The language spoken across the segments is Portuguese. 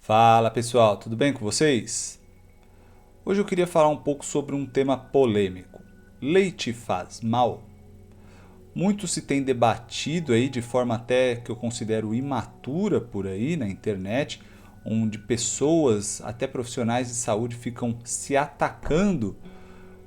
Fala pessoal, tudo bem com vocês? Hoje eu queria falar um pouco sobre um tema polêmico. Leite faz mal? Muito se tem debatido aí de forma até que eu considero imatura por aí na internet, onde pessoas, até profissionais de saúde, ficam se atacando,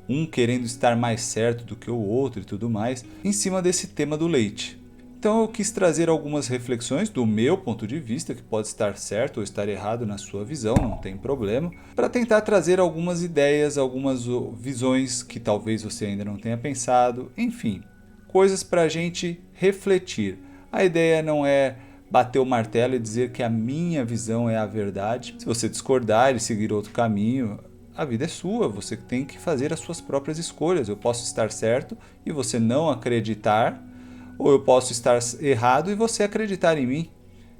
um querendo estar mais certo do que o outro e tudo mais, em cima desse tema do leite. Então eu quis trazer algumas reflexões do meu ponto de vista, que pode estar certo ou estar errado na sua visão, não tem problema, para tentar trazer algumas ideias, algumas visões que talvez você ainda não tenha pensado, enfim, coisas para a gente refletir. A ideia não é bater o martelo e dizer que a minha visão é a verdade. Se você discordar e seguir outro caminho, a vida é sua, você tem que fazer as suas próprias escolhas. Eu posso estar certo e você não acreditar, ou eu posso estar errado e você acreditar em mim.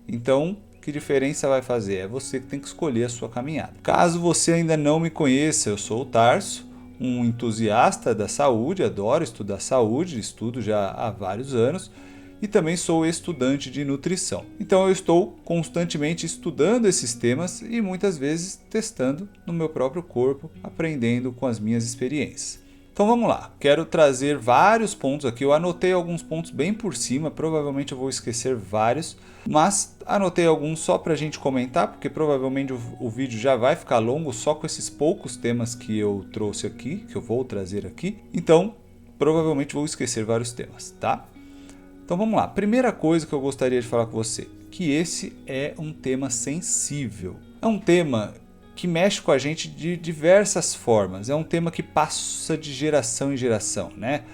Então, que diferença vai fazer? É você que tem que escolher a sua caminhada. Caso você ainda não me conheça, eu sou o Tarso, um entusiasta da saúde, adoro estudar saúde, estudo já há vários anos e também sou estudante de nutrição. Então eu estou constantemente estudando esses temas e muitas vezes testando no meu próprio corpo, aprendendo com as minhas experiências. Então vamos lá, quero trazer vários pontos aqui, eu anotei alguns pontos bem por cima, provavelmente eu vou esquecer vários, mas anotei alguns só para a gente comentar, porque provavelmente o vídeo já vai ficar longo só com esses poucos temas que eu trouxe aqui, que eu vou trazer aqui, então provavelmente vou esquecer vários temas, tá? Então vamos lá, primeira coisa que eu gostaria de falar com você, que esse é um tema sensível, é um tema que mexe com a gente de diversas formas. É um tema que passa de geração em geração, né?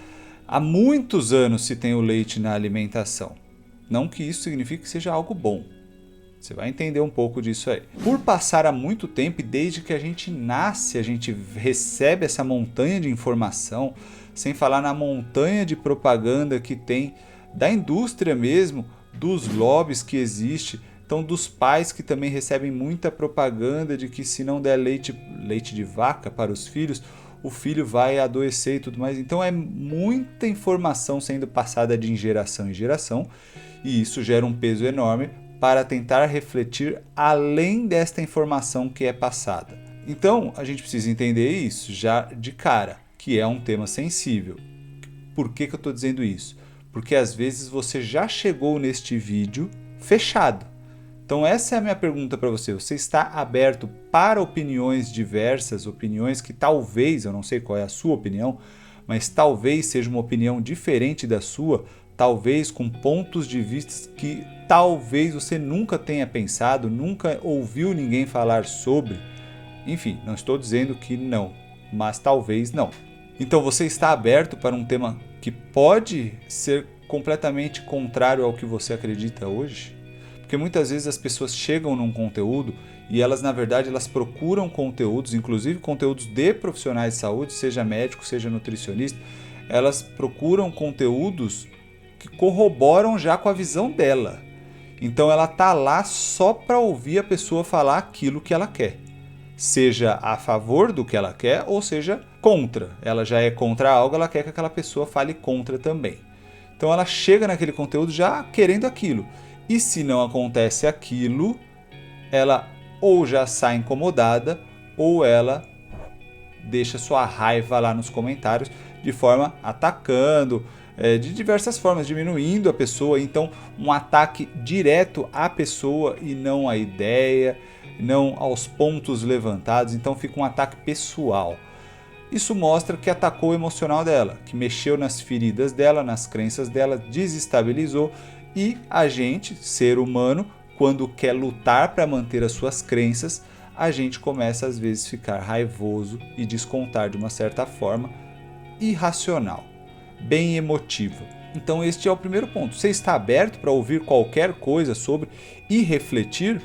Há muitos anos se tem o leite na alimentação. Não que isso signifique que seja algo bom. Você vai entender um pouco disso aí. Por passar há muito tempo e desde que a gente nasce, a gente recebe essa montanha de informação, sem falar na montanha de propaganda que tem da indústria mesmo, dos lobbies que existe. Então, dos pais que também recebem muita propaganda de que se não der leite de vaca para os filhos, o filho vai adoecer e tudo mais. Então, é muita informação sendo passada de geração em geração e isso gera um peso enorme para tentar refletir além desta informação que é passada. Então, a gente precisa entender isso já de cara, que é um tema sensível. Por que eu estou dizendo isso? Porque às vezes você já chegou neste vídeo fechado. Então essa é a minha pergunta para você. Você está aberto para opiniões diversas, opiniões que talvez, eu não sei qual é a sua opinião, mas talvez seja uma opinião diferente da sua, talvez com pontos de vista que talvez você nunca tenha pensado, nunca ouviu ninguém falar sobre. Enfim, não estou dizendo que não, mas talvez não. Então você está aberto para um tema que pode ser completamente contrário ao que você acredita hoje? Porque muitas vezes as pessoas chegam num conteúdo e elas, na verdade, elas procuram conteúdos, inclusive conteúdos de profissionais de saúde, seja médico, seja nutricionista, elas procuram conteúdos que corroboram já com a visão dela. Então ela tá lá só para ouvir a pessoa falar aquilo que ela quer. Seja a favor do que ela quer ou seja contra. Ela já é contra algo, ela quer que aquela pessoa fale contra também. Então ela chega naquele conteúdo já querendo aquilo. E se não acontece aquilo, ela ou já sai incomodada ou ela deixa sua raiva lá nos comentários de forma atacando, de diversas formas, diminuindo a pessoa. Então, um ataque direto à pessoa e não à ideia, não aos pontos levantados. Então, fica um ataque pessoal. Isso mostra que atacou o emocional dela, que mexeu nas feridas dela, nas crenças dela, desestabilizou. E a gente, ser humano, quando quer lutar para manter as suas crenças, a gente começa às vezes a ficar raivoso e descontar de uma certa forma irracional, bem emotivo. Então este é o primeiro ponto. Você está aberto para ouvir qualquer coisa sobre e refletir?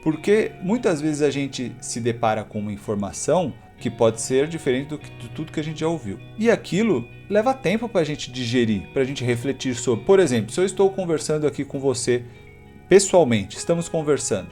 Porque muitas vezes a gente se depara com uma informação que pode ser diferente de tudo que a gente já ouviu. E aquilo leva tempo para a gente digerir, para a gente refletir sobre. Por exemplo, se eu estou conversando aqui com você pessoalmente, estamos conversando.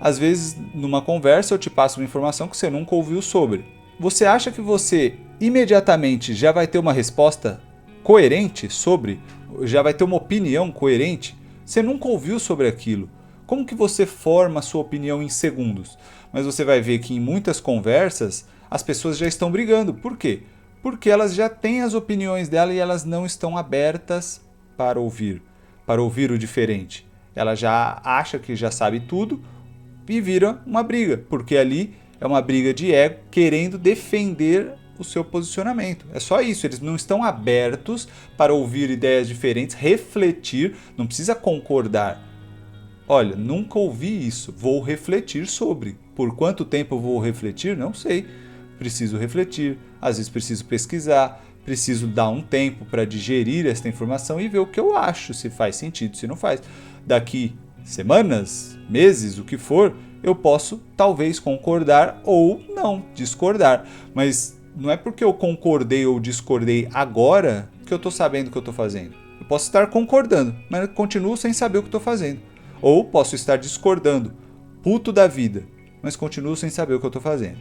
Às vezes, numa conversa, eu te passo uma informação que você nunca ouviu sobre. Você acha que você imediatamente já vai ter uma resposta coerente sobre? Já vai ter uma opinião coerente? Você nunca ouviu sobre aquilo. Como que você forma a sua opinião em segundos? Mas você vai ver que em muitas conversas as pessoas já estão brigando. Por quê? Porque elas já têm as opiniões dela e elas não estão abertas para ouvir o diferente. Ela já acha que já sabe tudo e vira uma briga, porque ali é uma briga de ego querendo defender o seu posicionamento. É só isso, eles não estão abertos para ouvir ideias diferentes, refletir, não precisa concordar. Olha, nunca ouvi isso, vou refletir sobre. Por quanto tempo eu vou refletir? Não sei. Preciso refletir, às vezes preciso pesquisar, preciso dar um tempo para digerir esta informação e ver o que eu acho, se faz sentido, se não faz. Daqui semanas, meses, o que for, eu posso talvez concordar ou não, discordar. Mas não é porque eu concordei ou discordei agora que eu estou sabendo o que eu estou fazendo. Eu posso estar concordando, mas continuo sem saber o que estou fazendo. Ou posso estar discordando, puto da vida, mas continuo sem saber o que eu estou fazendo.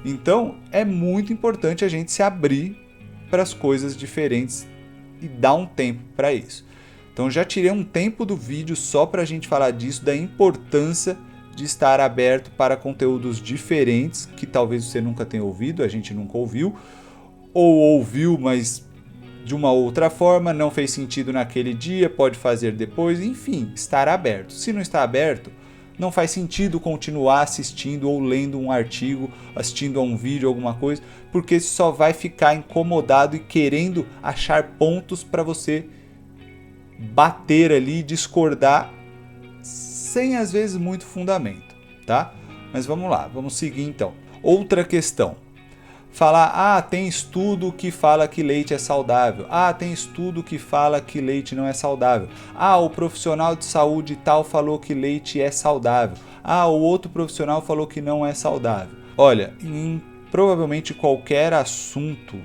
Então, é muito importante a gente se abrir para as coisas diferentes e dar um tempo para isso. Então, já tirei um tempo do vídeo só para a gente falar disso, da importância de estar aberto para conteúdos diferentes que talvez você nunca tenha ouvido, a gente nunca ouviu, ou ouviu, mas de uma outra forma, não fez sentido naquele dia, pode fazer depois, enfim, estar aberto. Se não está aberto, não faz sentido continuar assistindo ou lendo um artigo, assistindo a um vídeo, alguma coisa, porque só vai ficar incomodado e querendo achar pontos para você bater ali e discordar sem às vezes muito fundamento, tá? Mas vamos lá, vamos seguir então. Outra questão. Falar, tem estudo que fala que leite é saudável. Tem estudo que fala que leite não é saudável. O profissional de saúde tal falou que leite é saudável. O outro profissional falou que não é saudável. Olha, em provavelmente qualquer assunto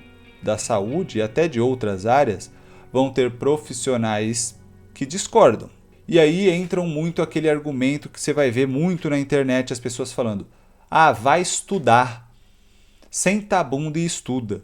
da saúde e até de outras áreas, vão ter profissionais que discordam. E aí entram muito aquele argumento que você vai ver muito na internet, as pessoas falando, vai estudar. Senta a bunda e estuda.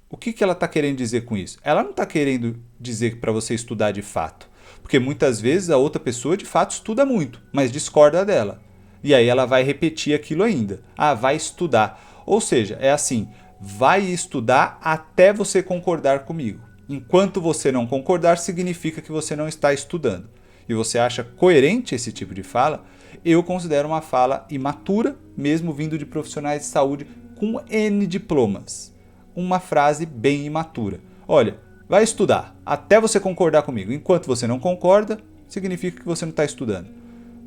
O que ela está querendo dizer com isso? Ela não está querendo dizer para você estudar de fato. Porque muitas vezes a outra pessoa de fato estuda muito, mas discorda dela. E aí ela vai repetir aquilo ainda. Vai estudar. Ou seja, é assim, vai estudar até você concordar comigo. Enquanto você não concordar, significa que você não está estudando. E você acha coerente esse tipo de fala? Eu considero uma fala imatura, mesmo vindo de profissionais de saúde com N diplomas. Uma frase bem imatura. Olha, vai estudar até você concordar comigo. Enquanto você não concorda, significa que você não está estudando.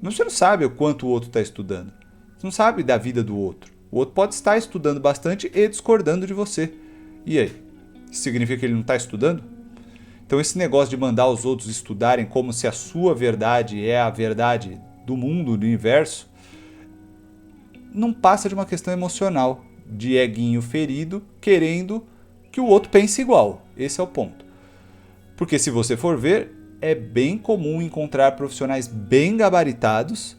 Mas você não sabe o quanto o outro está estudando. Você não sabe da vida do outro. O outro pode estar estudando bastante e discordando de você. E aí? Significa que ele não está estudando? Então esse negócio de mandar os outros estudarem como se a sua verdade é a verdade do mundo, do universo, não passa de uma questão emocional, de eguinho ferido, querendo que o outro pense igual. Esse é o ponto. Porque se você for ver, é bem comum encontrar profissionais bem gabaritados,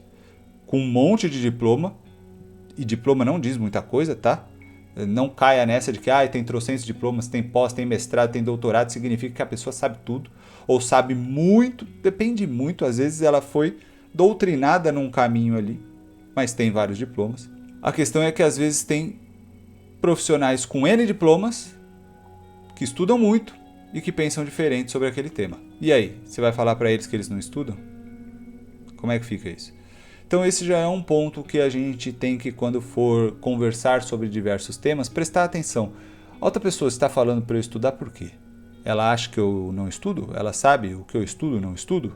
com um monte de diploma, e diploma não diz muita coisa, tá? Não caia nessa de que tem trocentos diplomas, tem pós, tem mestrado, tem doutorado, significa que a pessoa sabe tudo, ou sabe muito, depende muito, às vezes ela foi doutrinada num caminho ali, mas tem vários diplomas. A questão é que às vezes tem profissionais com N diplomas que estudam muito e que pensam diferente sobre aquele tema. E aí, você vai falar para eles que eles não estudam? Como é que fica isso? Então esse já é um ponto que a gente tem que, quando for conversar sobre diversos temas, prestar atenção. A outra pessoa está falando para eu estudar por quê? Ela acha que eu não estudo? Ela sabe o que eu estudo ou não estudo?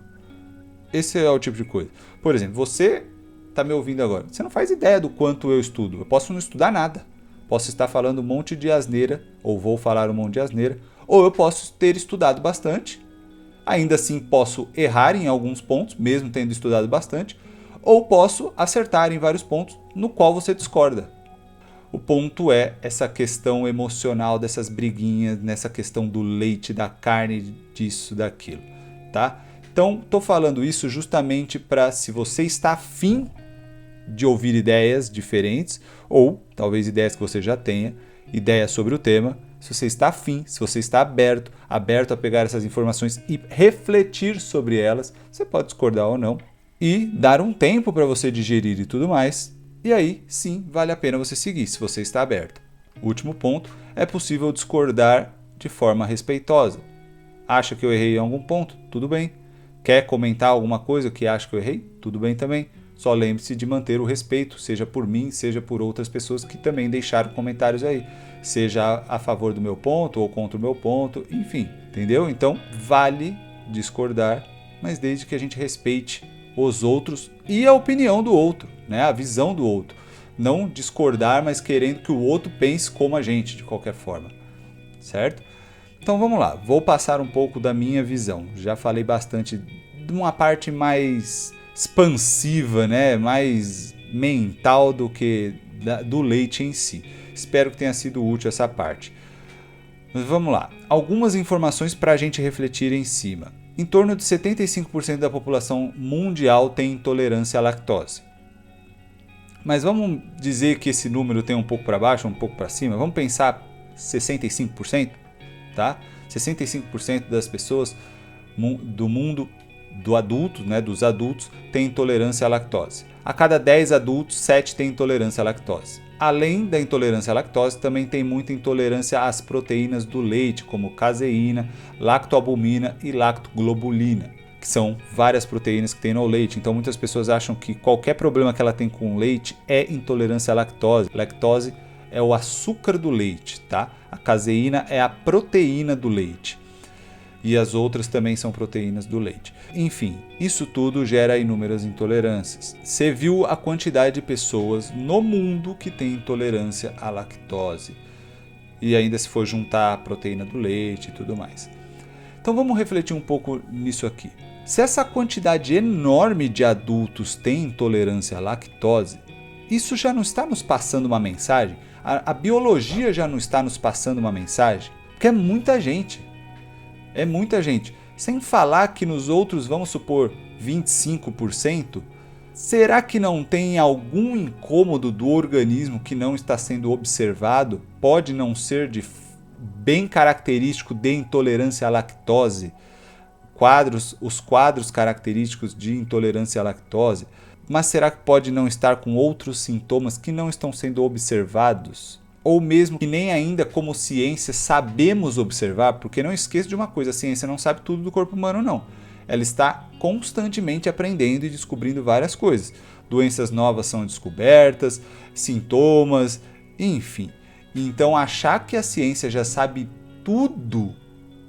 Esse é o tipo de coisa. Por exemplo, você está me ouvindo agora. Você não faz ideia do quanto eu estudo. Eu posso não estudar nada. Posso estar falando um monte de asneira, ou vou falar um monte de asneira, ou eu posso ter estudado bastante. Ainda assim posso errar em alguns pontos, mesmo tendo estudado bastante, ou posso acertar em vários pontos no qual você discorda. O ponto é essa questão emocional dessas briguinhas, nessa questão do leite, da carne, disso, daquilo, tá? Então, estou falando isso justamente para, se você está afim de ouvir ideias diferentes, ou talvez ideias que você já tenha, ideias sobre o tema, se você está afim, se você está aberto a pegar essas informações e refletir sobre elas, você pode discordar ou não, e dar um tempo para você digerir e tudo mais. E aí, sim, vale a pena você seguir, se você está aberto. Último ponto, é possível discordar de forma respeitosa. Acha que eu errei em algum ponto? Tudo bem. Quer comentar alguma coisa que acha que eu errei? Tudo bem também. Só lembre-se de manter o respeito, seja por mim, seja por outras pessoas que também deixaram comentários aí. Seja a favor do meu ponto ou contra o meu ponto, enfim, entendeu? Então, vale discordar, mas desde que a gente respeite os outros e a opinião do outro, né? A visão do outro. Não discordar, mas querendo que o outro pense como a gente, de qualquer forma. Certo? Então vamos lá, vou passar um pouco da minha visão. Já falei bastante de uma parte mais expansiva, né? Mais mental do que do leite em si. Espero que tenha sido útil essa parte. Mas vamos lá, algumas informações para a gente refletir em cima. Em torno de 75% da população mundial tem intolerância à lactose. Mas vamos dizer que esse número tem um pouco para baixo, um pouco para cima. Vamos pensar 65%, tá? 65% das pessoas do mundo do adulto, né, dos adultos, tem intolerância à lactose. A cada 10 adultos, 7 têm intolerância à lactose. Além da intolerância à lactose, também tem muita intolerância às proteínas do leite, como caseína, lactoalbumina e lactoglobulina, que são várias proteínas que tem no leite. Então muitas pessoas acham que qualquer problema que ela tem com o leite é intolerância à lactose. Lactose é o açúcar do leite, tá? A caseína é a proteína do leite. E as outras também são proteínas do leite. Enfim, isso tudo gera inúmeras intolerâncias. Você viu a quantidade de pessoas no mundo que tem intolerância à lactose. E ainda se for juntar a proteína do leite e tudo mais. Então vamos refletir um pouco nisso aqui. Se essa quantidade enorme de adultos tem intolerância à lactose, isso já não está nos passando uma mensagem? A biologia já não está nos passando uma mensagem? Porque é muita gente. É muita gente. Sem falar que nos outros, vamos supor, 25%, será que não tem algum incômodo do organismo que não está sendo observado? Pode não ser bem característico de intolerância à lactose. Os quadros característicos de intolerância à lactose. Mas será que pode não estar com outros sintomas que não estão sendo observados? Ou mesmo que nem ainda como ciência sabemos observar, porque não esqueça de uma coisa, a ciência não sabe tudo do corpo humano não. Ela está constantemente aprendendo e descobrindo várias coisas. Doenças novas são descobertas, sintomas, enfim. Então achar que a ciência já sabe tudo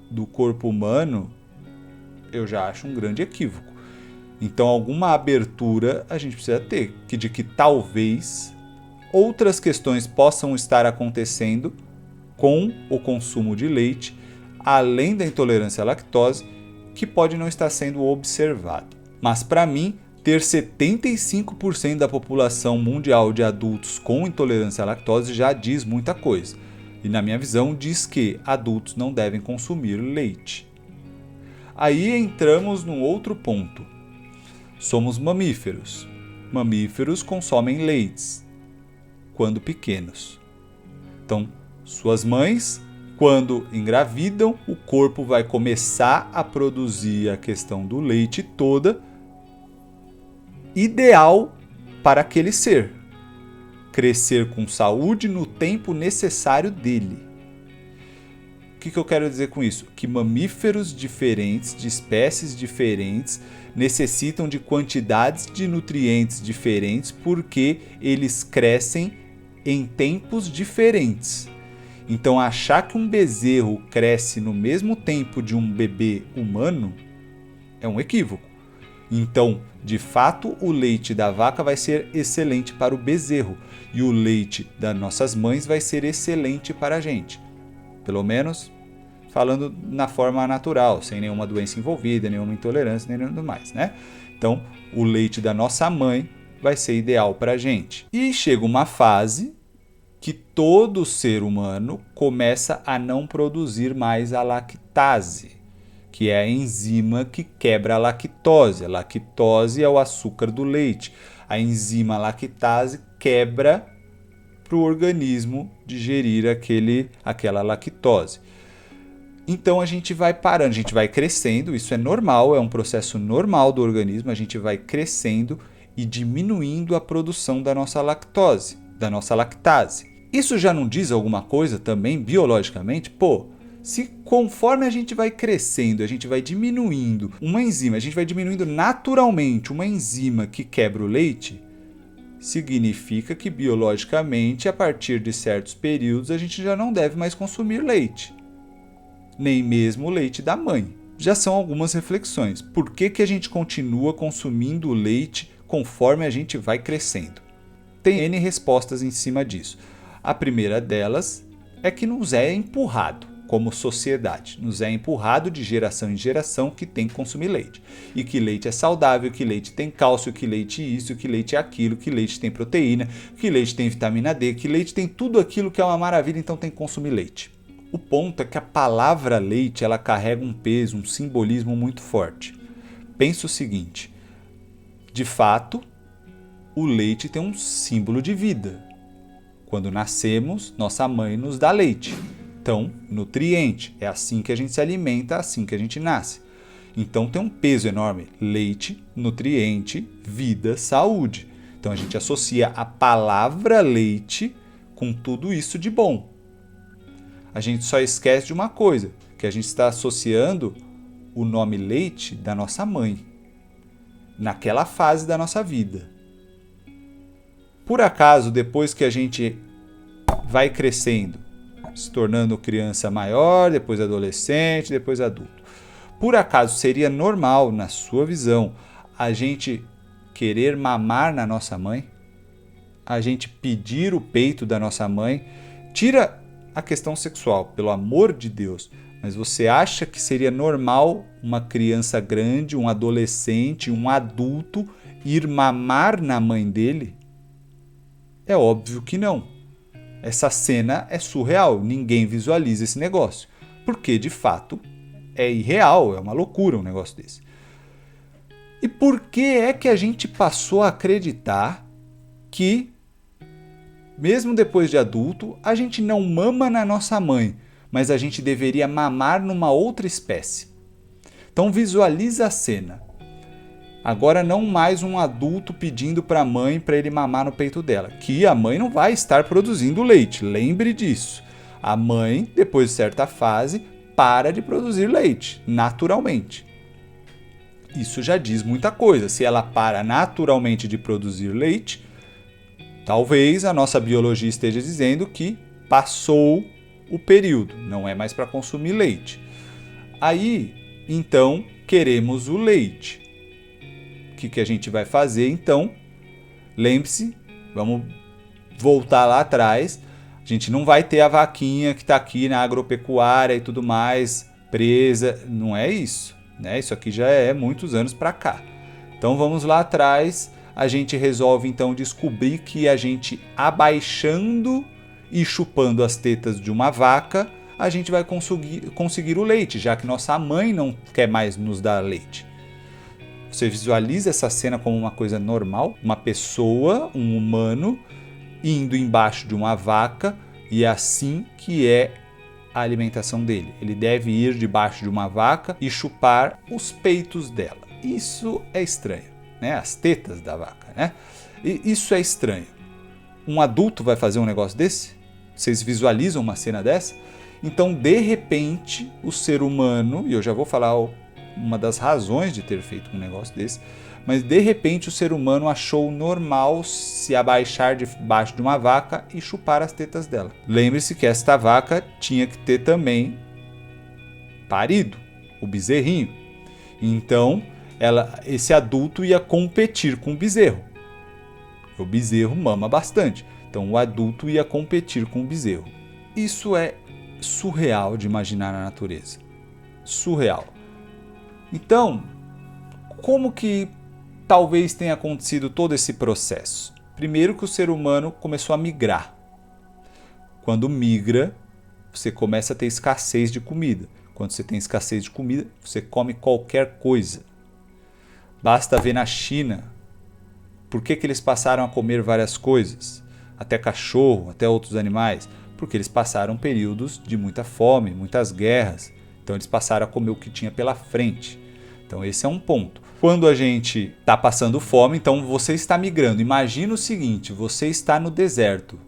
do corpo humano, eu já acho um grande equívoco. Então alguma abertura a gente precisa ter, de que talvez outras questões possam estar acontecendo com o consumo de leite, além da intolerância à lactose, que pode não estar sendo observado. Mas para mim, ter 75% da população mundial de adultos com intolerância à lactose já diz muita coisa. E na minha visão diz que adultos não devem consumir leite. Aí entramos num outro ponto. Somos mamíferos. Mamíferos consomem leites quando pequenos. Então, suas mães, quando engravidam, o corpo vai começar a produzir a questão do leite toda, ideal para aquele ser crescer com saúde no tempo necessário dele. O que eu quero dizer com isso? Que mamíferos diferentes, de espécies diferentes, necessitam de quantidades de nutrientes diferentes porque eles crescem em tempos diferentes. Então, achar que um bezerro cresce no mesmo tempo de um bebê humano é um equívoco. Então, de fato, o leite da vaca vai ser excelente para o bezerro e o leite das nossas mães vai ser excelente para a gente. Pelo menos falando na forma natural, sem nenhuma doença envolvida, nenhuma intolerância, nem nada mais, né? Então, o leite da nossa mãe vai ser ideal para a gente. E chega uma fase que todo ser humano começa a não produzir mais a lactase, que é a enzima que quebra a lactose. A lactose é o açúcar do leite. A enzima lactase quebra para o organismo digerir aquela lactose. Então a gente vai parando, a gente vai crescendo, isso é normal, é um processo normal do organismo, a gente vai crescendo e diminuindo a produção da nossa lactose, da nossa lactase. Isso já não diz alguma coisa também biologicamente? Pô, se conforme a gente vai crescendo, a gente vai diminuindo uma enzima, a gente vai diminuindo naturalmente uma enzima que quebra o leite, significa que biologicamente, a partir de certos períodos, a gente já não deve mais consumir leite. Nem mesmo o leite da mãe. Já são algumas reflexões. Por que a gente continua consumindo o leite conforme a gente vai crescendo? Tem N respostas em cima disso. A primeira delas é que nos é empurrado, como sociedade. Nos é empurrado de geração em geração que tem que consumir leite. E que leite é saudável, que leite tem cálcio, que leite isso, que leite é aquilo, que leite tem proteína, que leite tem vitamina D, que leite tem tudo aquilo que é uma maravilha, então tem que consumir leite. O ponto é que a palavra leite ela carrega um peso, um simbolismo muito forte. Pensa o seguinte, de fato, o leite tem um símbolo de vida. Quando nascemos, nossa mãe nos dá leite. Então, nutriente, é assim que a gente se alimenta, assim que a gente nasce. Então tem um peso enorme, leite, nutriente, vida, saúde. Então a gente associa a palavra leite com tudo isso de bom. A gente só esquece de uma coisa, que a gente está associando o nome leite da nossa mãe, naquela fase da nossa vida. Por acaso, depois que a gente vai crescendo, se tornando criança maior, depois adolescente, depois adulto, por acaso seria normal, na sua visão, a gente querer mamar na nossa mãe? A gente pedir o peito da nossa mãe? Tira a questão sexual, pelo amor de Deus, mas você acha que seria normal uma criança grande, um adolescente, um adulto ir mamar na mãe dele? É óbvio que não. Essa cena é surreal, ninguém visualiza esse negócio, porque de fato é irreal, é uma loucura um negócio desse. E por que é que a gente passou a acreditar que mesmo depois de adulto, a gente não mama na nossa mãe, mas a gente deveria mamar numa outra espécie? Então visualiza a cena. Agora não mais um adulto pedindo para a mãe para ele mamar no peito dela, que a mãe não vai estar produzindo leite, lembre disso. A mãe, depois de certa fase, para de produzir leite, naturalmente. Isso já diz muita coisa. Se ela para naturalmente de produzir leite, talvez a nossa biologia esteja dizendo que passou o período, não é mais para consumir leite. Aí, então, queremos o leite. O que a gente vai fazer, então? Lembre-se, vamos voltar lá atrás. A gente não vai ter a vaquinha que está aqui na agropecuária e tudo mais, presa. Não é isso, né? Isso aqui já é muitos anos para cá. Então, vamos lá atrás. A gente resolve então descobrir que a gente abaixando e chupando as tetas de uma vaca, a gente vai conseguir o leite, já que nossa mãe não quer mais nos dar leite. Você visualiza essa cena como uma coisa normal? Uma pessoa, um humano, indo embaixo de uma vaca e é assim que é a alimentação dele. Ele deve ir debaixo de uma vaca e chupar os peitos dela. Isso é estranho. Né? As tetas da vaca, né? E isso é estranho. Um adulto vai fazer um negócio desse? Vocês visualizam uma cena dessa? Então, de repente, o ser humano, e eu já vou falar uma das razões de ter feito um negócio desse, mas de repente o ser humano achou normal se abaixar debaixo de uma vaca e chupar as tetas dela. Lembre-se que esta vaca tinha que ter também parido, o bezerrinho. Então, esse adulto ia competir com o bezerro. O bezerro mama bastante, então o adulto ia competir com o bezerro. Isso é surreal de imaginar na natureza. Surreal. Então, como que talvez tenha acontecido todo esse processo? Primeiro que o ser humano começou a migrar. Quando migra, você começa a ter escassez de comida. Quando você tem escassez de comida, você come qualquer coisa. Basta ver na China. Por que eles passaram a comer várias coisas? Até cachorro, até outros animais. Porque eles passaram períodos de muita fome, muitas guerras. Então eles passaram a comer o que tinha pela frente. Então esse é um ponto. Quando a gente está passando fome, então você está migrando. Imagina o seguinte, você está no deserto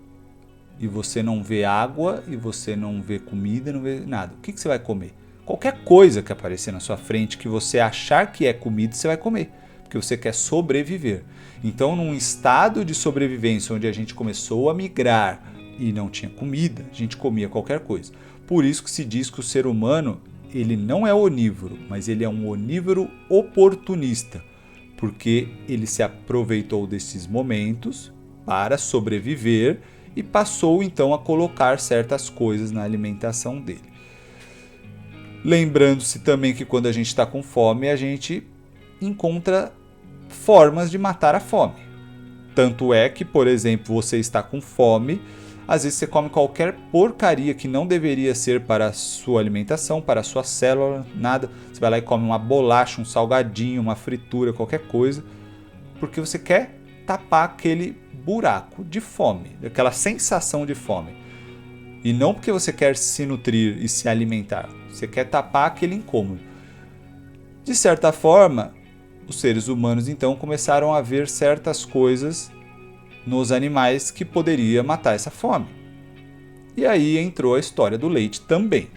e você não vê água, e você não vê comida, não vê nada. O que você vai comer? Qualquer coisa que aparecer na sua frente que você achar que é comida, você vai comer, porque você quer sobreviver. Então, num estado de sobrevivência onde a gente começou a migrar e não tinha comida, a gente comia qualquer coisa. Por isso que se diz que o ser humano, ele não é onívoro, mas ele é um onívoro oportunista, porque ele se aproveitou desses momentos para sobreviver e passou então a colocar certas coisas na alimentação dele. Lembrando-se também que quando a gente está com fome, a gente encontra formas de matar a fome. Tanto é que, por exemplo, você está com fome, às vezes você come qualquer porcaria que não deveria ser para a sua alimentação, para a sua célula, nada. Você vai lá e come uma bolacha, um salgadinho, uma fritura, qualquer coisa, porque você quer tapar aquele buraco de fome, aquela sensação de fome. E não porque você quer se nutrir e se alimentar, você quer tapar aquele incômodo. De certa forma, os seres humanos então começaram a ver certas coisas nos animais que poderia matar essa fome. E aí entrou a história do leite também,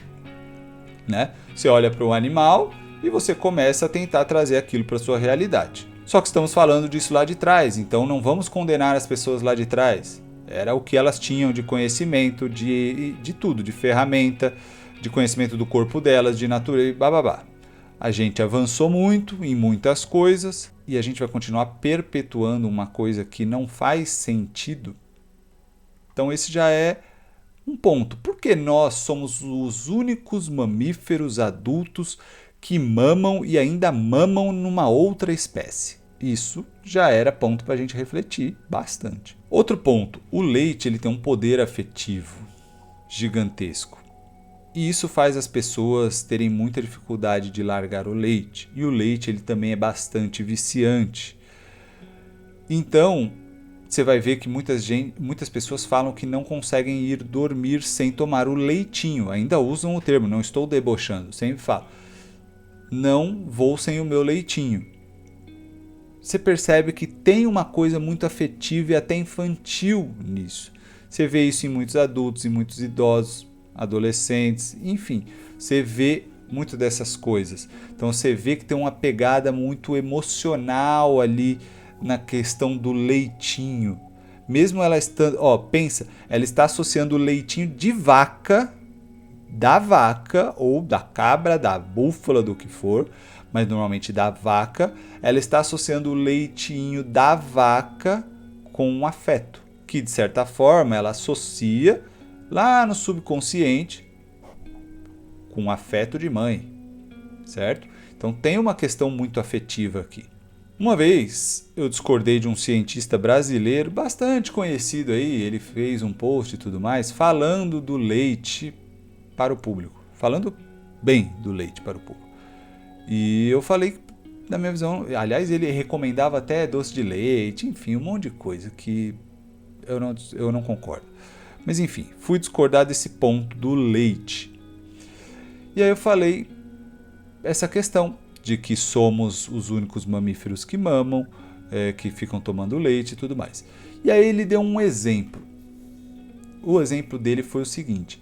né? Você olha para o animal e você começa a tentar trazer aquilo para a sua realidade. Só que estamos falando disso lá de trás, então não vamos condenar as pessoas lá de trás. Era o que elas tinham de conhecimento, de tudo, de ferramenta, de conhecimento do corpo delas, de natureza, bababá. A gente avançou muito em muitas coisas e a gente vai continuar perpetuando uma coisa que não faz sentido. Então esse já é um ponto. Porque nós somos os únicos mamíferos adultos que mamam e ainda mamam numa outra espécie. Isso já era ponto para a gente refletir bastante. Outro ponto, o leite ele tem um poder afetivo gigantesco. E isso faz as pessoas terem muita dificuldade de largar o leite. E o leite ele também é bastante viciante. Então, você vai ver que muitas pessoas falam que não conseguem ir dormir sem tomar o leitinho. Ainda usam o termo, não estou debochando, sempre falo. Não vou sem o meu leitinho. Você percebe que tem uma coisa muito afetiva e até infantil nisso. Você vê isso em muitos adultos, em muitos idosos, adolescentes, enfim. Você vê muito dessas coisas. Então você vê que tem uma pegada muito emocional ali na questão do leitinho. Mesmo ela estando, pensa, ela está associando o leitinho de vaca, da vaca ou da cabra, da búfala, do que for, mas normalmente da vaca, ela está associando o leitinho da vaca com um afeto, que de certa forma ela associa lá no subconsciente com um afeto de mãe, certo? Então tem uma questão muito afetiva aqui. Uma vez eu discordei de um cientista brasileiro bastante conhecido aí, ele fez um post e tudo mais, falando do leite para o público, falando bem do leite para o público. E eu falei, na minha visão, aliás, ele recomendava até doce de leite, enfim, um monte de coisa que eu não concordo. Mas enfim, fui discordar desse ponto do leite. E aí eu falei essa questão de que somos os únicos mamíferos que mamam, que ficam tomando leite e tudo mais. E aí ele deu um exemplo. O exemplo dele foi o seguinte: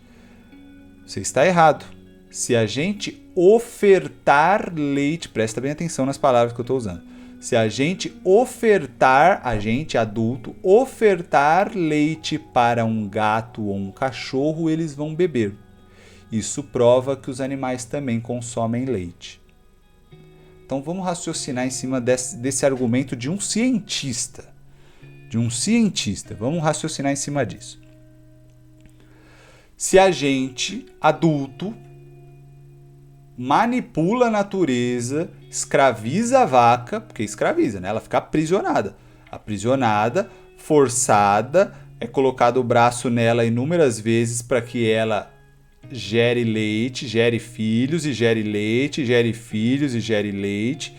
você está errado. Se a gente ofertar leite, presta bem atenção nas palavras que eu estou usando. Se a gente ofertar, a gente adulto, ofertar leite para um gato ou um cachorro, eles vão beber. Isso prova que os animais também consomem leite. Então vamos raciocinar em cima desse argumento de um cientista. Vamos raciocinar em cima disso. Se a gente, adulto, manipula a natureza, escraviza a vaca, porque escraviza, né? Ela fica aprisionada. Aprisionada, forçada, é colocado o braço nela inúmeras vezes para que ela gere leite, gere filhos e gere leite, gere filhos e gere leite.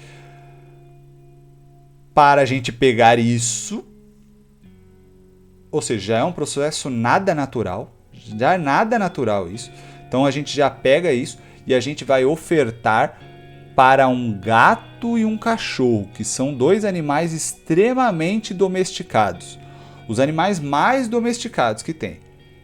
Para a gente pegar isso, ou seja, já é um processo nada natural, já é nada natural isso. Então a gente já pega isso e a gente vai ofertar para um gato e um cachorro, que são 2 animais extremamente domesticados, os animais mais domesticados que tem.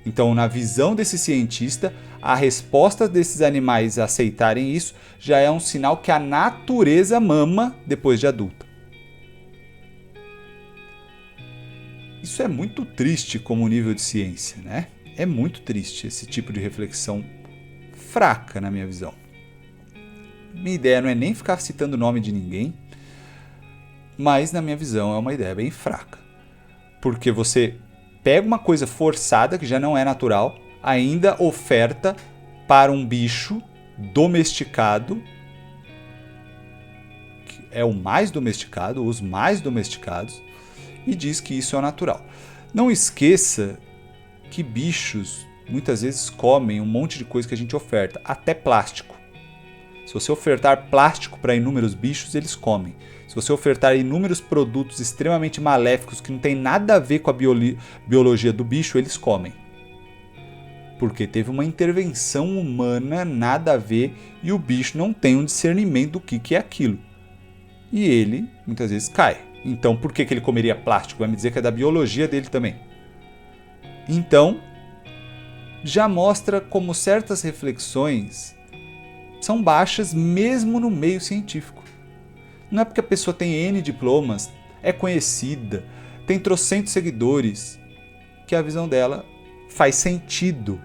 Então, na visão desse cientista, a resposta desses animais a aceitarem isso já é um sinal que a natureza mama depois de adulta. Isso é muito triste como nível de ciência, né? É muito triste esse tipo de reflexão fraca, na minha visão. Minha ideia não é nem ficar citando o nome de ninguém, mas na minha visão é uma ideia bem fraca. Porque você pega uma coisa forçada, que já não é natural, ainda oferta para um bicho domesticado, que é o mais domesticado, os mais domesticados, e diz que isso é natural. Não esqueça que bichos muitas vezes comem um monte de coisa que a gente oferta, até plástico. Se você ofertar plástico para inúmeros bichos, eles comem. Se você ofertar inúmeros produtos extremamente maléficos que não tem nada a ver com a biologia do bicho, eles comem. Porque teve uma intervenção humana, nada a ver, e o bicho não tem um discernimento do que é aquilo. E ele, muitas vezes, cai. Então, por que ele comeria plástico? Vai me dizer que é da biologia dele também. Então, já mostra como certas reflexões são baixas mesmo no meio científico. Não é porque a pessoa tem N diplomas, é conhecida, tem trocentos seguidores, que a visão dela faz sentido.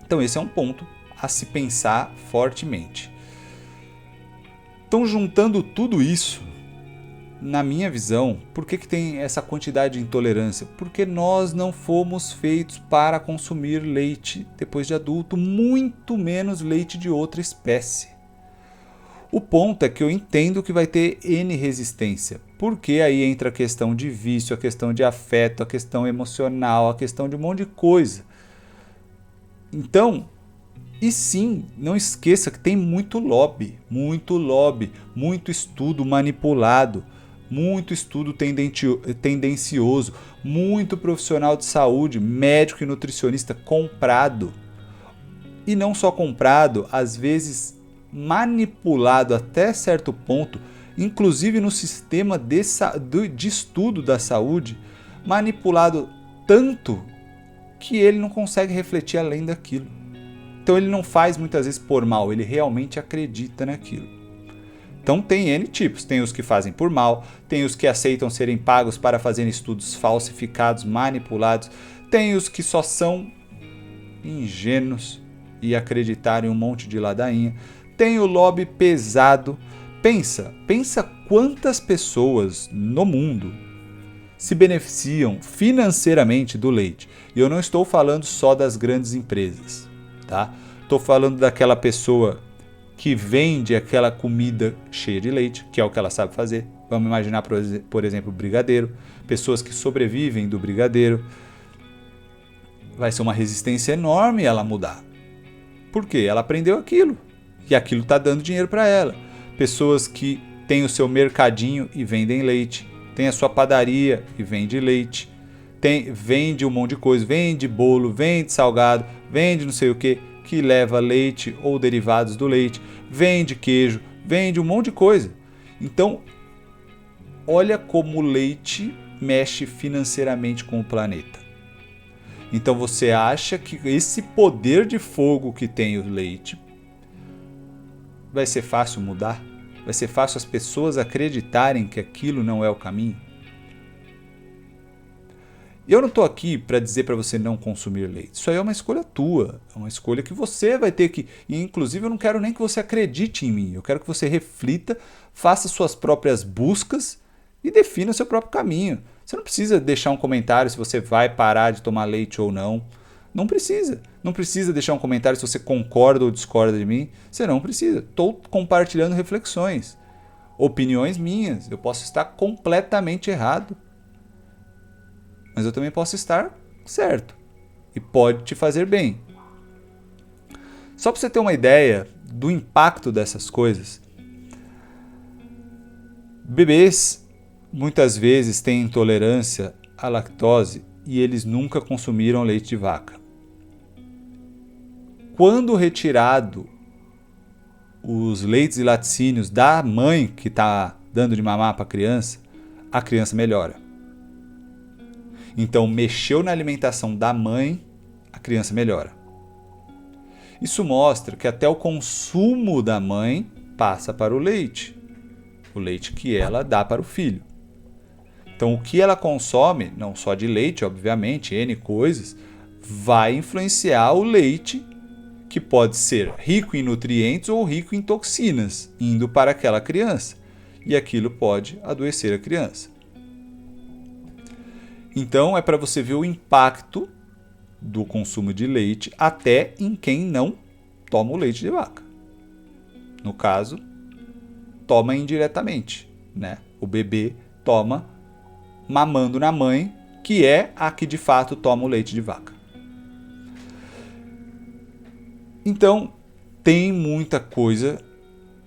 Então esse é um ponto a se pensar fortemente. Então, juntando tudo isso, na minha visão, por que tem essa quantidade de intolerância? Porque nós não fomos feitos para consumir leite depois de adulto, muito menos leite de outra espécie. O ponto é que eu entendo que vai ter N resistência, porque aí entra a questão de vício, a questão de afeto, a questão emocional, a questão de um monte de coisa. Então, e sim, não esqueça que tem muito lobby, muito estudo manipulado, muito estudo tendencioso, muito profissional de saúde, médico e nutricionista comprado. E não só comprado, às vezes manipulado até certo ponto, inclusive no sistema de estudo da saúde, manipulado tanto que ele não consegue refletir além daquilo. Então ele não faz muitas vezes por mal, ele realmente acredita naquilo. Então tem N tipos, tem os que fazem por mal, tem os que aceitam serem pagos para fazer estudos falsificados, manipulados, tem os que só são ingênuos e acreditarem em um monte de ladainha, tem o lobby pesado. Pensa quantas pessoas no mundo se beneficiam financeiramente do leite. E eu não estou falando só das grandes empresas, tá? Estou falando daquela pessoa que vende aquela comida cheia de leite, que é o que ela sabe fazer. Vamos imaginar, por exemplo, o brigadeiro. Pessoas que sobrevivem do brigadeiro. Vai ser uma resistência enorme ela mudar. Por quê? Ela aprendeu aquilo. E aquilo está dando dinheiro para ela. Pessoas que têm o seu mercadinho e vendem leite. Tem a sua padaria e vende leite. Vende um monte de coisa. Vende bolo, vende salgado, vende não sei o que leva leite ou derivados do leite, vende queijo, vende um monte de coisa. Então, olha como o leite mexe financeiramente com o planeta. Então você acha que esse poder de fogo que tem o leite vai ser fácil mudar? Vai ser fácil as pessoas acreditarem que aquilo não é o caminho? Eu não estou aqui para dizer para você não consumir leite. Isso aí é uma escolha tua. É uma escolha que você vai ter que... E, inclusive, eu não quero nem que você acredite em mim. Eu quero que você reflita, faça suas próprias buscas e defina seu próprio caminho. Você não precisa deixar um comentário se você vai parar de tomar leite ou não. Não precisa. Não precisa deixar um comentário se você concorda ou discorda de mim. Você não precisa. Estou compartilhando reflexões. Opiniões minhas. Eu posso estar completamente errado. Mas eu também posso estar certo. E pode te fazer bem. Só para você ter uma ideia do impacto dessas coisas. Bebês muitas vezes têm intolerância à lactose e eles nunca consumiram leite de vaca. quando retirado os leites e laticínios da mãe que está dando de mamar para a criança melhora. Então, mexeu na alimentação da mãe, a criança melhora. Isso mostra que até o consumo da mãe passa para o leite que ela dá para o filho. Então, o que ela consome, não só de leite, obviamente, N coisas, vai influenciar o leite, que pode ser rico em nutrientes ou rico em toxinas, indo para aquela criança. E aquilo pode adoecer a criança. Então, é para você ver o impacto do consumo de leite até em quem não toma o leite de vaca. No caso, toma indiretamente, né? O bebê toma mamando na mãe, que é a que de fato toma o leite de vaca. Então, tem muita coisa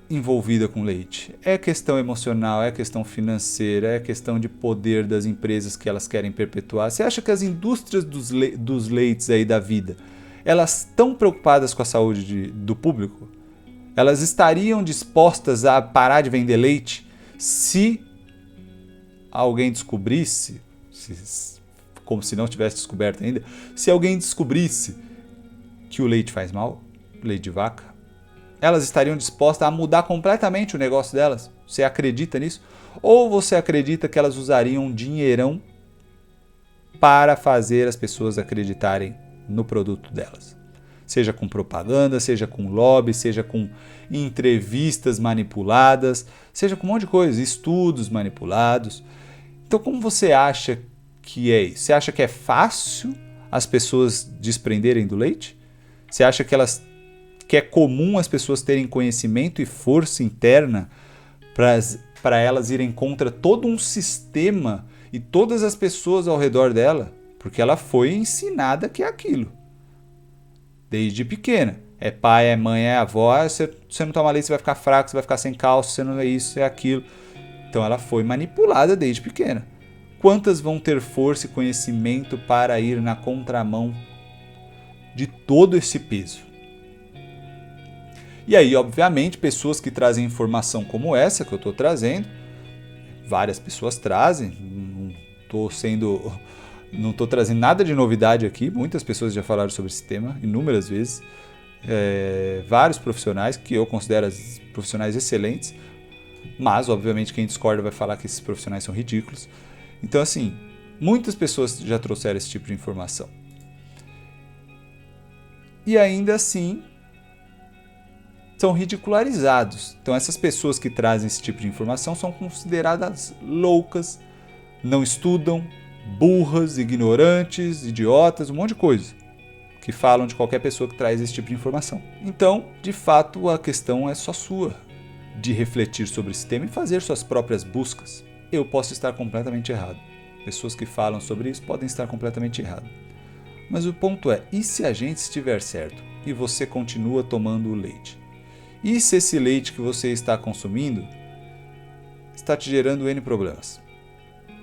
envolvida com leite. É questão emocional, é questão financeira, é questão de poder das empresas que elas querem perpetuar. Você acha que as indústrias dos leites aí da vida, elas estão preocupadas com a saúde do público? Elas estariam dispostas a parar de vender leite se alguém descobrisse, como se não tivesse descoberto ainda, se alguém descobrisse que o leite faz mal, leite de vaca? Elas estariam dispostas a mudar completamente o negócio delas? Você acredita nisso? Ou você acredita que elas usariam um dinheirão para fazer as pessoas acreditarem no produto delas? Seja com propaganda, seja com lobby, seja com entrevistas manipuladas, seja com um monte de coisa, estudos manipulados. Então, como você acha que é isso? Você acha que é fácil as pessoas desprenderem do leite? Você acha que é comum as pessoas terem conhecimento e força interna para elas irem contra todo um sistema e todas as pessoas ao redor dela? Porque ela foi ensinada que é aquilo. Desde pequena. É pai, é mãe, é avó. Você não toma leite, você vai ficar fraco, você vai ficar sem cálcio, você não é isso, é aquilo. Então ela foi manipulada desde pequena. Quantas vão ter força e conhecimento para ir na contramão de todo esse peso? E aí, obviamente, pessoas que trazem informação como essa que eu estou trazendo, várias pessoas trazem, não estou trazendo nada de novidade aqui, muitas pessoas já falaram sobre esse tema inúmeras vezes, vários profissionais que eu considero profissionais excelentes, mas obviamente quem discorda vai falar que esses profissionais são ridículos. Então assim, muitas pessoas já trouxeram esse tipo de informação. E ainda assim são ridicularizados. Então essas pessoas que trazem esse tipo de informação são consideradas loucas, não estudam, burras, ignorantes, idiotas, um monte de coisa que falam de qualquer pessoa que traz esse tipo de informação. Então, de fato, a questão é só sua, de refletir sobre esse tema e fazer suas próprias buscas. Eu posso estar completamente errado. Pessoas que falam sobre isso podem estar completamente errado. Mas o ponto é, e se a gente estiver certo e você continua tomando o leite? E se esse leite que você está consumindo está te gerando N problemas?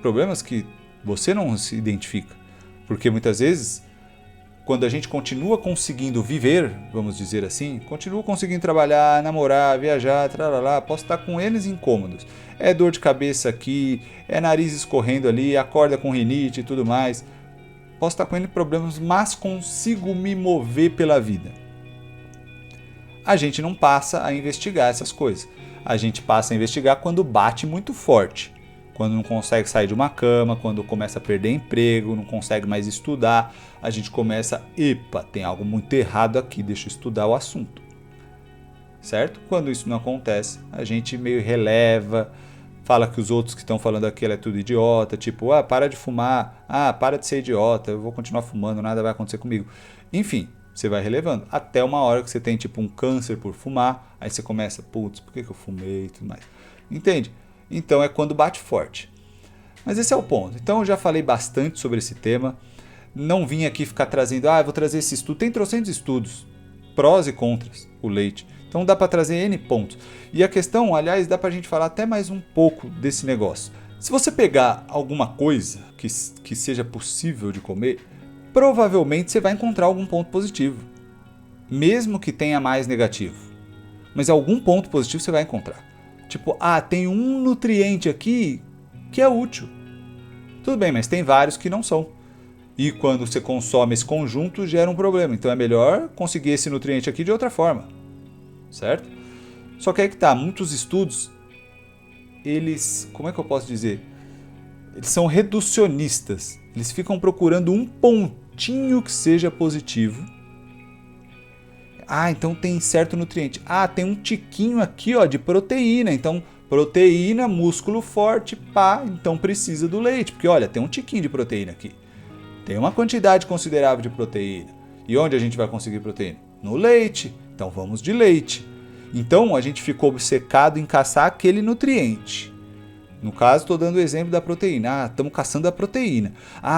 Problemas que você não se identifica. Porque muitas vezes, quando a gente continua conseguindo viver, vamos dizer assim, continua conseguindo trabalhar, namorar, viajar, tralala, posso estar com N incômodos. É dor de cabeça aqui, é nariz escorrendo ali, acorda com rinite e tudo mais. Posso estar com N problemas, mas consigo me mover pela vida. A gente não passa a investigar essas coisas. A gente passa a investigar quando bate muito forte. Quando não consegue sair de uma cama, quando começa a perder emprego, não consegue mais estudar, a gente começa, epa, tem algo muito errado aqui, deixa eu estudar o assunto. Certo? Quando isso não acontece, a gente meio releva, fala que os outros que estão falando aquilo é tudo idiota, tipo, para de fumar, para de ser idiota, eu vou continuar fumando, nada vai acontecer comigo. Enfim, você vai relevando, até uma hora que você tem tipo um câncer por fumar, aí você começa, putz, por que eu fumei e tudo mais. Entende? Então é quando bate forte. Mas esse é o ponto. Então eu já falei bastante sobre esse tema. Não vim aqui ficar trazendo, eu vou trazer esse estudo. Tem trocentos estudos, prós e contras, o leite. Então dá para trazer N pontos. E a questão, aliás, dá para a gente falar até mais um pouco desse negócio. Se você pegar alguma coisa que seja possível de comer, provavelmente você vai encontrar algum ponto positivo. mesmo que tenha mais negativo. Mas algum ponto positivo você vai encontrar. Tipo, tem um nutriente aqui que é útil. Tudo bem, mas tem vários que não são. E quando você consome esse conjunto, gera um problema. Então é melhor conseguir esse nutriente aqui de outra forma. Certo? Só que aí que tá, muitos estudos, eles, como é que eu posso dizer? Eles são reducionistas. Eles ficam procurando um pontinho que seja positivo. Então tem certo nutriente. Tem um tiquinho aqui, ó, de proteína. Então, proteína, músculo forte, então precisa do leite. Porque, olha, tem um tiquinho de proteína aqui. Tem uma quantidade considerável de proteína. E onde a gente vai conseguir proteína? No leite. Então, vamos de leite. Então, a gente ficou obcecado em caçar aquele nutriente. No caso, estou dando o exemplo da proteína. Estamos caçando a proteína.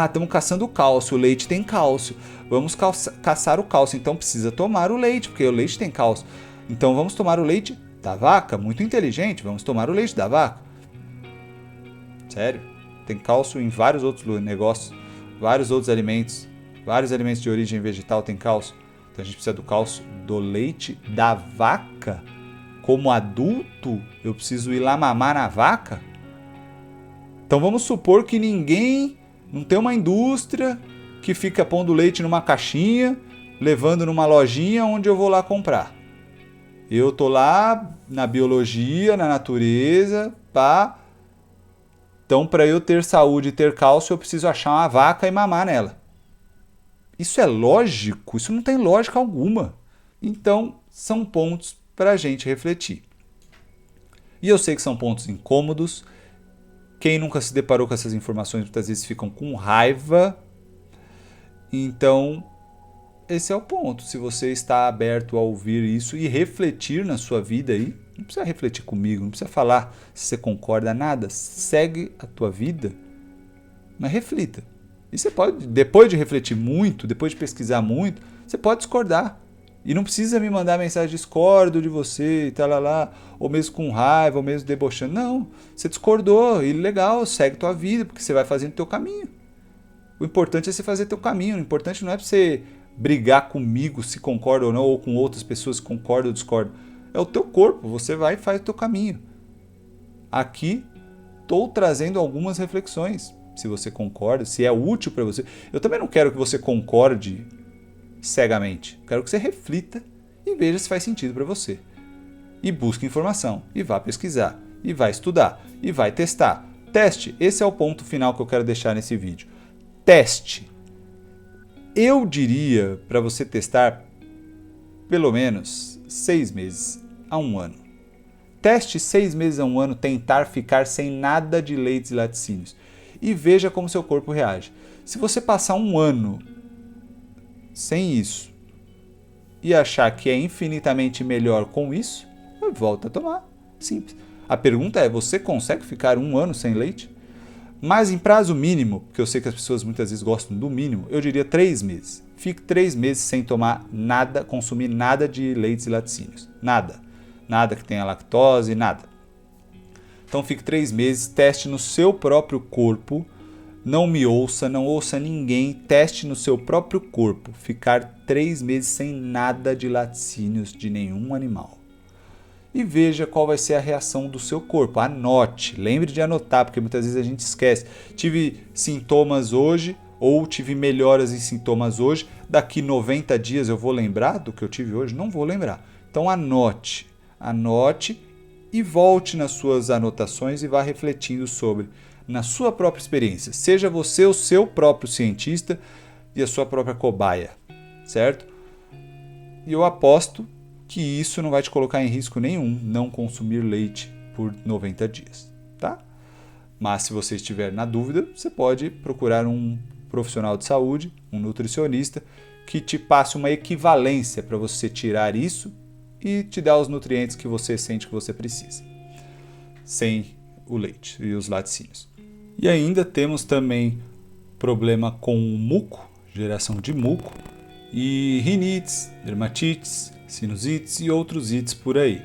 Estamos caçando o cálcio. O leite tem cálcio. Vamos caçar o cálcio. Então precisa tomar o leite, porque o leite tem cálcio. Então vamos tomar o leite da vaca. Muito inteligente. Vamos tomar o leite da vaca. Sério. Tem cálcio em vários outros negócios. Vários outros alimentos. Vários alimentos de origem vegetal têm cálcio. Então a gente precisa do cálcio do leite da vaca. Como adulto, eu preciso ir lá mamar na vaca? Então vamos supor que não tem uma indústria que fica pondo leite numa caixinha, levando numa lojinha onde eu vou lá comprar. Eu tô lá na biologia, na natureza, Então para eu ter saúde e ter cálcio, eu preciso achar uma vaca e mamar nela. Isso é lógico? Isso não tem lógica alguma. Então são pontos para a gente refletir. E eu sei que são pontos incômodos. Quem nunca se deparou com essas informações muitas vezes ficam com raiva. Então, esse é o ponto. Se você está aberto a ouvir isso e refletir na sua vida aí, não precisa refletir comigo, não precisa falar se você concorda, nada. Segue a tua vida, mas reflita. E você pode, depois de refletir muito, depois de pesquisar muito, você pode discordar. E não precisa me mandar mensagem discordo de você e tal, ou mesmo com raiva, ou mesmo debochando. Não, você discordou e legal, segue tua vida, porque você vai fazendo teu caminho. O importante é você fazer teu caminho, o importante não é você brigar comigo se concorda ou não, ou com outras pessoas que concordam ou discordam. É o teu corpo, você vai e faz o teu caminho. Aqui, estou trazendo algumas reflexões, se você concorda, se é útil para você. Eu também não quero que você concorde cegamente. Quero que você reflita e veja se faz sentido para você. E busque informação, e vá pesquisar, e vá estudar, e vai testar. Teste, esse é o ponto final que eu quero deixar nesse vídeo. Teste. Eu diria para você testar pelo menos 6 meses a 1 ano. Teste 6 meses a 1 ano, tentar ficar sem nada de leites e laticínios. E veja como seu corpo reage. Se você passar 1 ano sem isso e achar que é infinitamente melhor com isso, volta a tomar. Simples. A pergunta é, você consegue ficar 1 ano sem leite? Mas em prazo mínimo, porque eu sei que as pessoas muitas vezes gostam do mínimo, eu diria 3 meses. Fique 3 meses sem tomar nada, consumir nada de leites e laticínios. Nada. Nada que tenha lactose, nada. Então fique 3 meses, teste no seu próprio corpo. Não me ouça, não ouça ninguém, teste no seu próprio corpo, ficar 3 meses sem nada de laticínios de nenhum animal. E veja qual vai ser a reação do seu corpo. Anote, lembre de anotar, porque muitas vezes a gente esquece. Tive sintomas hoje, ou tive melhoras em sintomas hoje, daqui 90 dias eu vou lembrar do que eu tive hoje? Não vou lembrar. Então anote e volte nas suas anotações e vá refletindo sobre na sua própria experiência. Seja você o seu próprio cientista e a sua própria cobaia, certo? E eu aposto que isso não vai te colocar em risco nenhum não consumir leite por 90 dias, tá? Mas se você estiver na dúvida, você pode procurar um profissional de saúde, um nutricionista, que te passe uma equivalência para você tirar isso e te dar os nutrientes que você sente que você precisa, sem o leite e os laticínios. E ainda temos também problema com o muco, geração de muco, e rinites, dermatites, sinusites e outros ites por aí.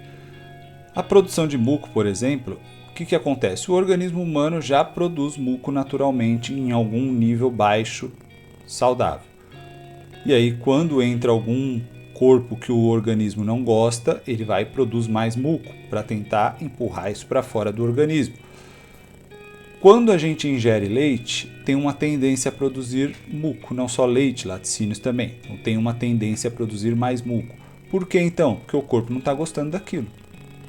A produção de muco, por exemplo, o que acontece? O organismo humano já produz muco naturalmente em algum nível baixo, saudável. E aí, quando entra algum corpo que o organismo não gosta, ele vai e produz mais muco para tentar empurrar isso para fora do organismo. Quando a gente ingere leite, tem uma tendência a produzir muco, não só leite, laticínios também. Então tem uma tendência a produzir mais muco. Por que então? Porque o corpo não está gostando daquilo.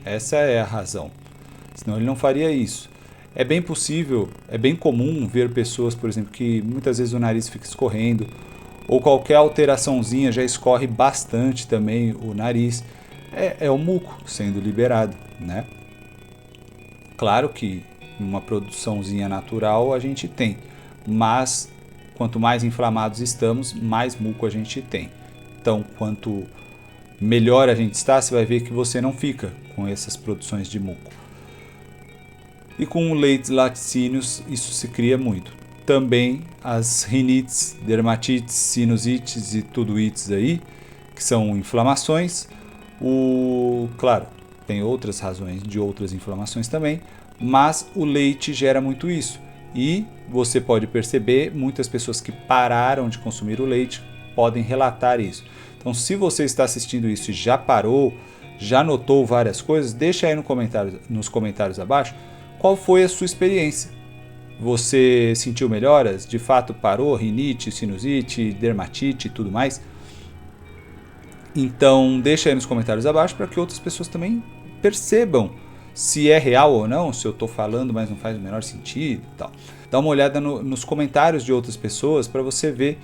Essa é a razão. Senão ele não faria isso. É bem possível, é bem comum ver pessoas, por exemplo, que muitas vezes o nariz fica escorrendo, ou qualquer alteraçãozinha já escorre bastante também o nariz. É o muco sendo liberado, né? Claro que uma produçãozinha natural a gente tem, mas quanto mais inflamados estamos, mais muco a gente tem. Então, quanto melhor a gente está, você vai ver que você não fica com essas produções de muco. E com o leite laticínios isso se cria muito. Também as rinites, dermatites, sinusites e tudoites aí, que são inflamações. Claro, tem outras razões de outras inflamações também, mas o leite gera muito isso. E você pode perceber, muitas pessoas que pararam de consumir o leite podem relatar isso. Então, se você está assistindo isso e já parou, já notou várias coisas, deixa aí nos comentários abaixo qual foi a sua experiência. Você sentiu melhoras? De fato parou? Rinite, sinusite, dermatite e tudo mais? Então deixa aí nos comentários abaixo para que outras pessoas também percebam se é real ou não, se eu estou falando mas não faz o menor sentido e tal. Dá uma olhada nos comentários de outras pessoas para você ver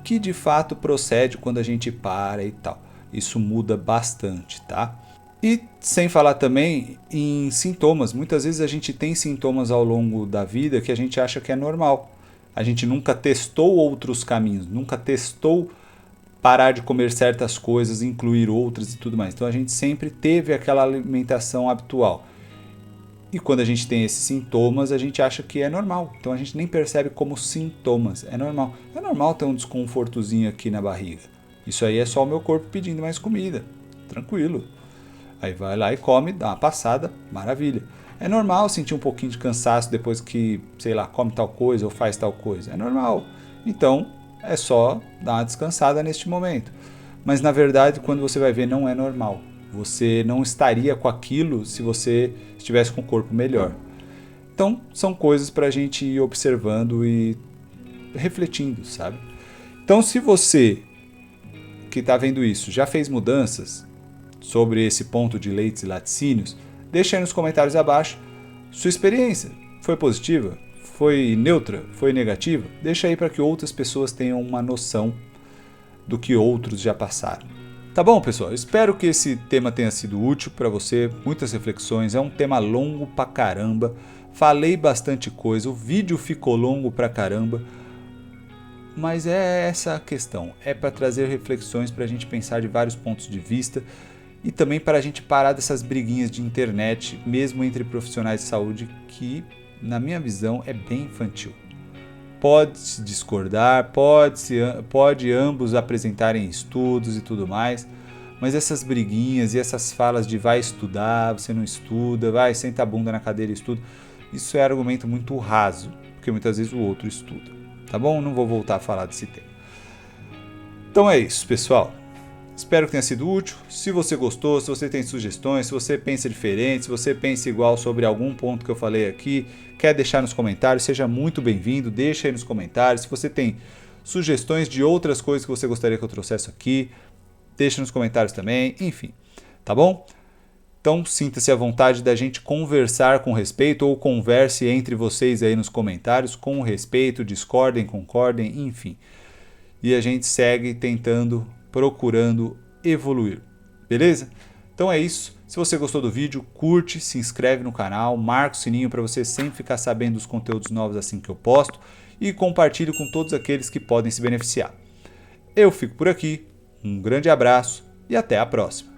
que de fato procede quando a gente para e tal. Isso muda bastante, tá? E sem falar também em sintomas. Muitas vezes a gente tem sintomas ao longo da vida que a gente acha que é normal. A gente nunca testou outros caminhos, nunca testou parar de comer certas coisas, incluir outras e tudo mais. Então a gente sempre teve aquela alimentação habitual. E quando a gente tem esses sintomas, a gente acha que é normal. Então a gente nem percebe como sintomas. É normal. É normal ter um desconfortozinho aqui na barriga. Isso aí é só o meu corpo pedindo mais comida. Tranquilo. Aí vai lá e come, dá uma passada, maravilha. É normal sentir um pouquinho de cansaço depois que, sei lá, come tal coisa ou faz tal coisa. É normal. Então, é só dar uma descansada neste momento. Mas, na verdade, quando você vai ver, não é normal. Você não estaria com aquilo se você estivesse com o corpo melhor. Então, são coisas para a gente ir observando e refletindo, sabe? Então, se você que está vendo isso já fez mudanças sobre esse ponto de leites e laticínios, deixa aí nos comentários abaixo sua experiência. Foi positiva? Foi neutra? Foi negativa? Deixa aí para que outras pessoas tenham uma noção do que outros já passaram. Tá bom, pessoal? Espero que esse tema tenha sido útil para você. Muitas reflexões. É um tema longo pra caramba. Falei bastante coisa. O vídeo ficou longo pra caramba. Mas é essa a questão. É para trazer reflexões para a gente pensar de vários pontos de vista. E também para a gente parar dessas briguinhas de internet, mesmo entre profissionais de saúde, que, na minha visão, é bem infantil. Pode se discordar, pode ambos apresentarem estudos e tudo mais, mas essas briguinhas e essas falas de vai estudar, você não estuda, vai, senta a bunda na cadeira e estuda, isso é argumento muito raso, porque muitas vezes o outro estuda. Tá bom? Não vou voltar a falar desse tema. Então é isso, pessoal. Espero que tenha sido útil. Se você gostou, se você tem sugestões, se você pensa diferente, se você pensa igual sobre algum ponto que eu falei aqui, quer deixar nos comentários, seja muito bem-vindo, deixa aí nos comentários. Se você tem sugestões de outras coisas que você gostaria que eu trouxesse aqui, deixa nos comentários também, enfim, tá bom? Então sinta-se à vontade da gente conversar com respeito ou converse entre vocês aí nos comentários com respeito, discordem, concordem, enfim. E a gente segue procurando evoluir, beleza? Então é isso. Se você gostou do vídeo, curte, se inscreve no canal, marca o sininho para você sempre ficar sabendo dos conteúdos novos assim que eu posto e compartilhe com todos aqueles que podem se beneficiar. Eu fico por aqui, um grande abraço e até a próxima.